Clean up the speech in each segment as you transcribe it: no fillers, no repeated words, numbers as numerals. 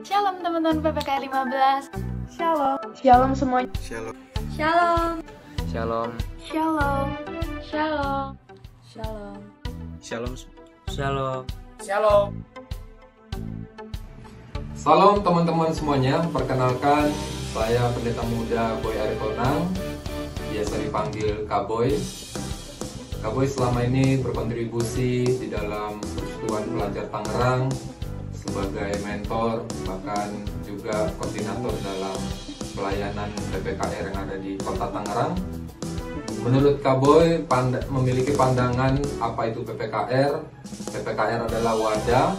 Shalom teman-teman PPKR 15. Shalom. Shalom semuanya. Shalom. Shalom. Shalom. Shalom. Shalom. Shalom. Shalom. Shalom. Shalom. Salam teman-teman semuanya, perkenalkan saya Pendeta Muda Boy Aritonang, biasa dipanggil Kaboy. Kaboy selama ini berkontribusi di dalam Persekutuan Pelajar Tangerang sebagai mentor, bahkan juga koordinator dalam pelayanan PPKR yang ada di Kota Tangerang. Menurut Kaboy memiliki pandangan apa itu PPKR. PPKR adalah wadah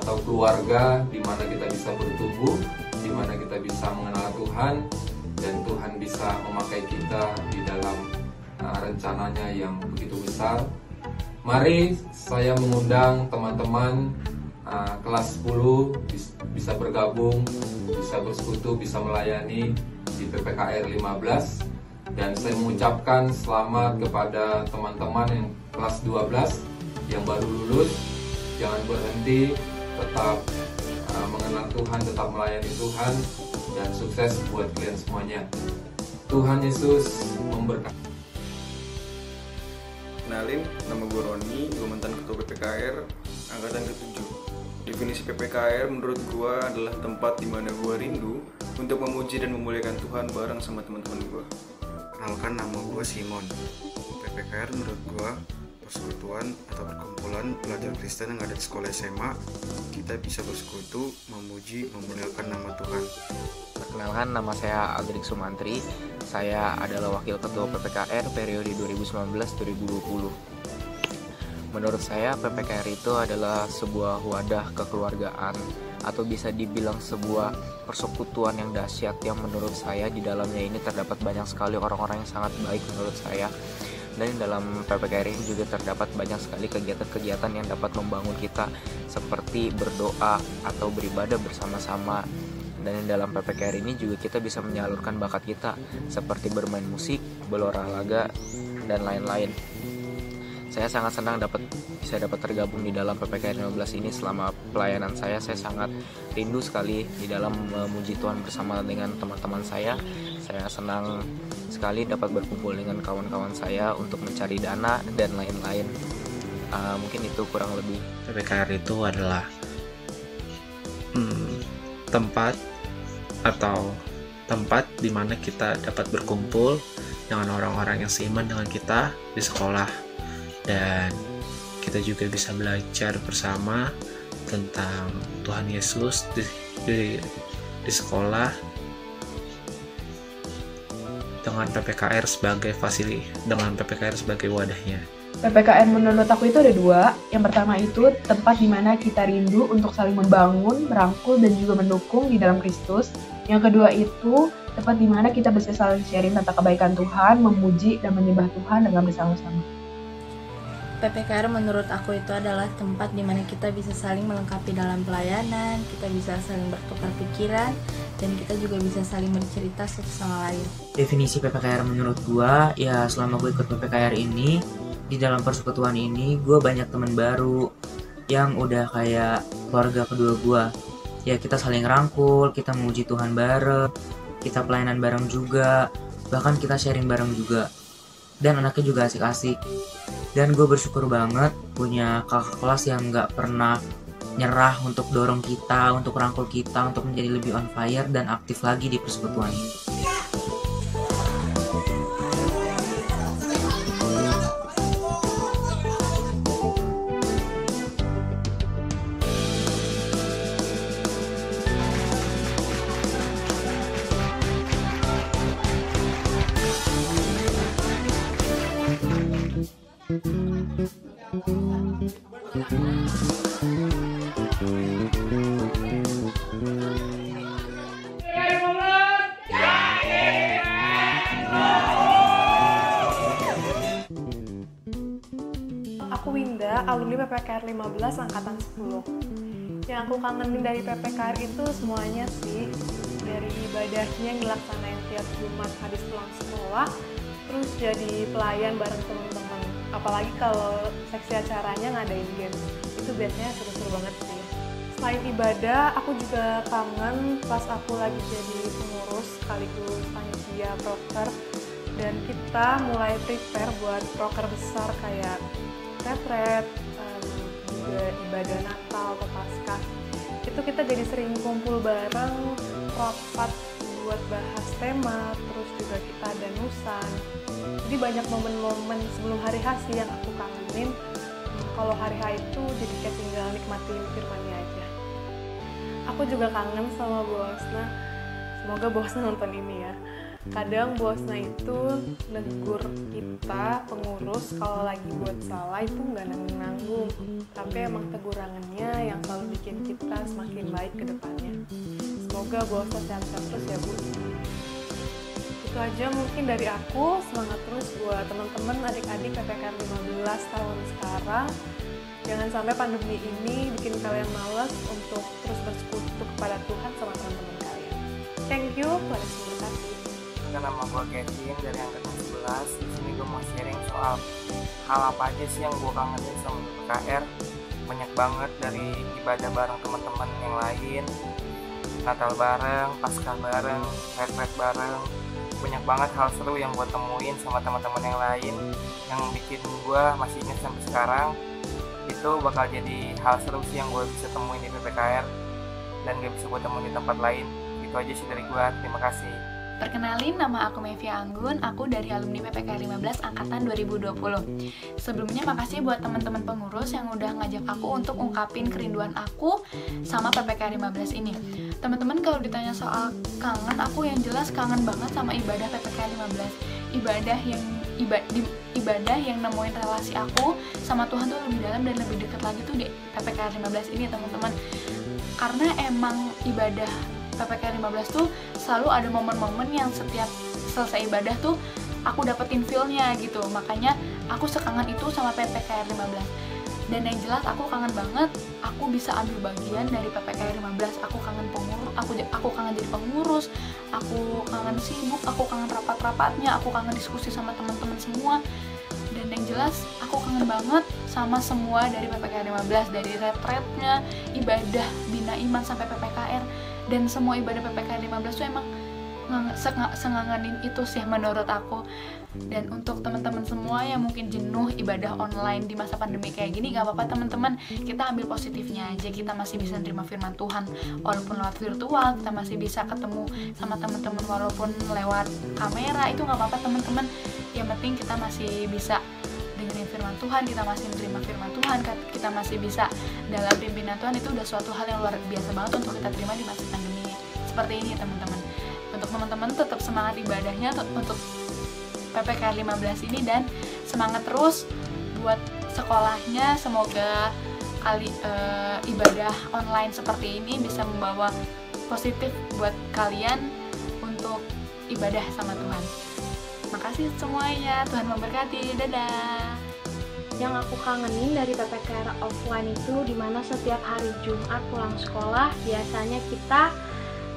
atau keluarga di mana kita bisa bertumbuh, di mana kita bisa mengenal Tuhan, dan Tuhan bisa memakai kita di dalam rencananya yang begitu besar. Mari saya mengundang teman-teman kelas 10 bisa bergabung, bisa bersekutu, bisa melayani di PPKR 15. Dan saya mengucapkan selamat kepada teman-teman yang kelas 12 yang baru lulus. Jangan berhenti, tetap mengenal Tuhan, tetap melayani Tuhan, dan sukses buat kalian semuanya. Tuhan Yesus memberkati. Kenalin, nama gue Roni, gue mantan ketua PPKR angkatan ke-7. Definisi PPKR menurut gue adalah tempat di mana gue rindu untuk memuji dan memuliakan Tuhan bareng sama teman-teman gue. Kenalkan, nama gue Simon. PPKR menurut gue persekutuan atau perkumpulan pelajar Kristen yang ada di sekolah SMA. Kita bisa bersekutu, memuji, memuliakan nama Tuhan. Perkenalkan, nama saya Aldrik Sumantri. Saya adalah wakil ketua PPKR periode 2019-2020. Menurut saya, PPKR itu adalah sebuah wadah kekeluargaan atau bisa dibilang sebuah persekutuan yang dahsyat, yang menurut saya di dalamnya ini terdapat banyak sekali orang-orang yang sangat baik menurut saya. Dan dalam PPKR ini juga terdapat banyak sekali kegiatan-kegiatan yang dapat membangun kita, seperti berdoa atau beribadah bersama-sama. Dan dalam PPKR ini juga kita bisa menyalurkan bakat kita, seperti bermain musik, berolahraga, dan lain-lain. Saya sangat senang bisa dapat tergabung di dalam PPKR 15 ini. Selama pelayanan saya sangat rindu sekali di dalam memuji Tuhan bersama dengan teman-teman saya. Saya senang sekali dapat berkumpul dengan kawan-kawan saya untuk mencari dana dan lain-lain. Mungkin itu kurang lebih. PPKR itu adalah tempat di mana kita dapat berkumpul dengan orang-orang yang seiman dengan kita di sekolah. Dan kita juga bisa belajar bersama tentang Tuhan Yesus di sekolah dengan PPKR sebagai wadahnya. PPKR menurut aku itu ada dua. Yang pertama itu tempat di mana kita rindu untuk saling membangun, merangkul, dan juga mendukung di dalam Kristus. Yang kedua itu tempat di mana kita bisa saling sharing tentang kebaikan Tuhan, memuji dan menyembah Tuhan dengan bersama-sama. PPKR menurut aku itu adalah tempat di mana kita bisa saling melengkapi dalam pelayanan, kita bisa saling bertukar pikiran, dan kita juga bisa saling bercerita satu sama lain. Definisi PPKR menurut gua, ya selama gue ikut PPKR ini, di dalam persekutuan ini gue banyak teman baru yang udah kayak keluarga kedua gua. Ya kita saling rangkul, kita memuji Tuhan bareng, kita pelayanan bareng juga, bahkan kita sharing bareng juga. Dan anaknya juga asik-asik. Dan gue bersyukur banget punya kakak kelas yang gak pernah nyerah untuk dorong kita, untuk rangkul kita, untuk menjadi lebih on fire dan aktif lagi di persekutuan ini. Aku Winda, alumni PPKR 15 angkatan 10. Yang aku kangenin dari PPKR itu semuanya sih, dari ibadahnya yang dilaksanain tiap Jumat habis pulang sekolah, terus jadi pelayan bareng teman-teman. Apalagi kalau seksi acaranya ngadain games, itu biasanya seru-seru banget sih. Selain ibadah, aku juga kangen pas aku lagi jadi pengurus sekaligus panitia proker, dan kita mulai prepare buat proker besar kayak retret, juga ibadah Natal atau Paskah. Itu kita jadi sering kumpul bareng, rapat buat bahas tema, terus juga kita ada nusan. Jadi banyak momen-momen sebelum hari H sih yang aku kangenin. Kalau hari H itu jadi kayak tinggal nikmatin firman-Nya aja. Aku juga kangen sama Bosna. Semoga Bosna nonton ini ya. Kadang Bosna itu negur kita pengurus kalau lagi buat salah itu nggak nanggung-nanggung, tapi emang tegurangannya yang selalu bikin kita semakin baik ke depannya. Semoga Bosna sehat-sehat terus ya Bu. Itu aja mungkin dari aku. Semangat terus buat teman-teman adik-adik PPKR 15 tahun sekarang. Jangan sampai pandemi ini bikin kalian malas untuk terus bersekutu kepada Tuhan sama teman-teman kalian. Thank you, Tuhan Yesus memberkati. Nama gue Kevin dari angkatan 11. Di sini gue mau sharing soal hal apa aja sih yang gue kangenin sama PPKR. Banyak banget, dari ibadah bareng teman-teman yang lain, Natal bareng, Paskah bareng, retret bareng. Banyak banget hal seru yang gue temuin sama teman-teman yang lain, yang bikin gue masih ingat sampai sekarang. Itu bakal jadi hal seru sih yang gue bisa temuin di PPKR dan gak bisa gue temuin di tempat lain. Itu aja sih dari gue, terima kasih. Perkenalin, nama aku Mevia Anggun, aku dari alumni PPKR 15 Angkatan 2020. Sebelumnya makasih buat teman-teman pengurus yang udah ngajak aku untuk ungkapin kerinduan aku sama PPKR 15 ini. Teman-teman kalau ditanya soal kangen, aku yang jelas kangen banget sama ibadah PPKR 15. Ibadah yang nemuin relasi aku sama Tuhan tuh lebih dalam dan lebih dekat lagi tuh di PPKR 15 ini, teman-teman. Karena emang ibadah PPKR 15 tuh selalu ada momen-momen yang setiap selesai ibadah tuh aku dapetin feel-nya gitu. Makanya aku sekangen itu sama PPKR 15. Dan yang jelas aku kangen banget aku bisa ambil bagian dari PPKR 15. Aku kangen pengurus, aku kangen jadi pengurus, aku kangen sibuk, aku kangen rapat-rapatnya, aku kangen diskusi sama teman-teman semua. Dan yang jelas aku kangen banget sama semua dari PPKR 15, dari retretnya, ibadah Bina Iman sampai PPKR. Dan semua ibadah PPKR 15 tuh emang sengangenin itu sih menurut aku. Dan untuk teman-teman semua yang mungkin jenuh ibadah online di masa pandemi kayak gini, gak apa-apa teman-teman, kita ambil positifnya aja. Kita masih bisa nerima firman Tuhan walaupun lewat virtual, kita masih bisa ketemu sama teman-teman walaupun lewat kamera, itu gak apa-apa teman-teman. Yang penting kita masih bisa dengerin firman Tuhan, kita masih menerima firman Tuhan, kita masih bisa dalam pimpinan Tuhan. Itu udah suatu hal yang luar biasa banget untuk kita terima di masa pandemi seperti ini, teman-teman. Untuk teman-teman tetap semangat ibadahnya untuk PPKR 15 ini, dan semangat terus buat sekolahnya. Semoga ibadah online seperti ini bisa membawa positif buat kalian untuk ibadah sama Tuhan. Makasih semuanya, Tuhan memberkati, dadah. Yang aku kangenin dari PPKR offline itu dimana setiap hari Jumat pulang sekolah biasanya kita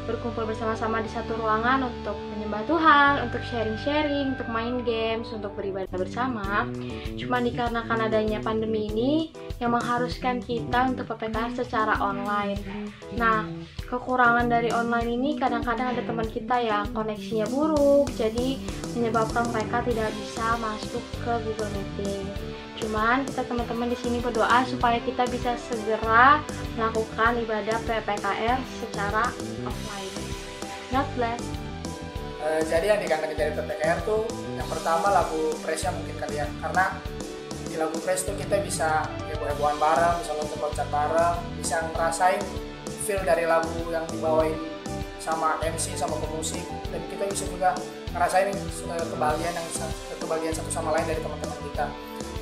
berkumpul bersama-sama di satu ruangan untuk menyembah Tuhan, untuk sharing-sharing, untuk main games, untuk beribadah bersama. Cuma dikarenakan adanya pandemi ini yang mengharuskan kita untuk PPKR secara online. Nah, kekurangan dari online ini kadang-kadang ada teman kita yang koneksinya buruk, jadi menyebabkan mereka tidak bisa masuk ke Google Meeting. Cuman kita teman-teman di sini berdoa supaya kita bisa segera melakukan ibadah PPKR secara offline. God bless. Jadi yang dikangenin dari PPKR tuh yang pertama lagu praise-nya mungkin kalian, karena di lagu praise tuh kita bisa heboh-hebohan bareng, bisa loncat-loncat bareng, bisa ngerasain feel dari lagu yang dibawain sama MC sama pemusik, dan kita bisa juga ngerasain kebahagiaan satu sama lain dari teman-teman kita.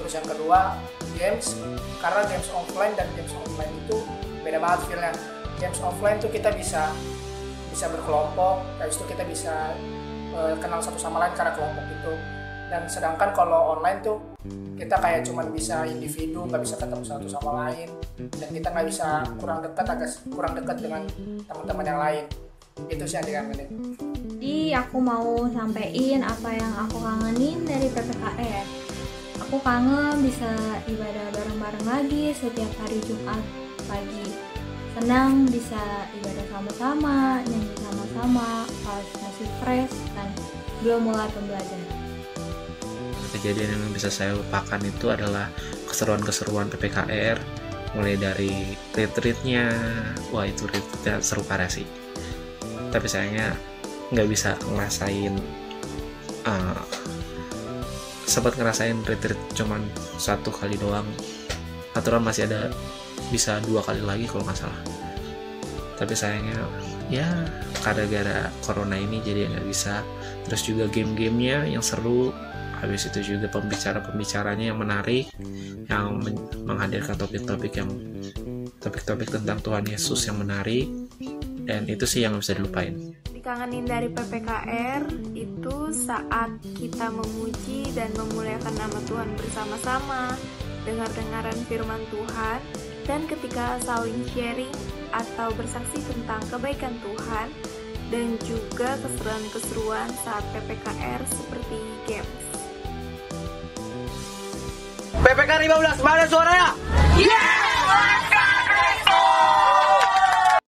Terus yang kedua, games, karena games offline dan games online itu beda banget feel-nya. Games offline tuh kita bisa berkelompok, habis itu kita bisa kenal satu sama lain karena kelompok itu. Dan sedangkan kalau online tuh kita kayak cuman bisa individu, nggak bisa ketemu satu sama lain, dan kita nggak bisa kurang dekat dengan teman-teman yang lain. Itu sih yang dikangenin. Jadi aku mau sampein apa yang aku kangenin dari PPKR. Aku kangen bisa ibadah bareng-bareng lagi setiap hari Jumat pagi. senang bisa ibadah sama-sama, nyanyi sama-sama pas masih fresh dan belum mulai pembelajaran. Kejadian yang bisa saya lupakan itu adalah keseruan-keseruan PPKR, mulai dari retreatnya. Wah, itu retreatnya seru parah sih, tapi sayangnya nggak bisa ngerasain, sempat ngerasain retreat cuman 1 kali doang. Aturan masih ada bisa 2 kali lagi kalau nggak salah, tapi sayangnya ya gara-gara corona ini jadi nggak bisa. Terus juga game-gamenya yang seru, habis itu juga pembicaranya yang menarik, yang menghadirkan topik-topik tentang Tuhan Yesus yang menarik, dan itu sih yang bisa dilupain. Dikangenin dari PPKR itu saat kita memuji dan memuliakan nama Tuhan bersama-sama, dengar-dengaran firman Tuhan, dan ketika saling sharing atau bersaksi tentang kebaikan Tuhan, dan juga keseruan-keseruan saat PPKR seperti games. PPKR 15, mana suaranya? Yeah!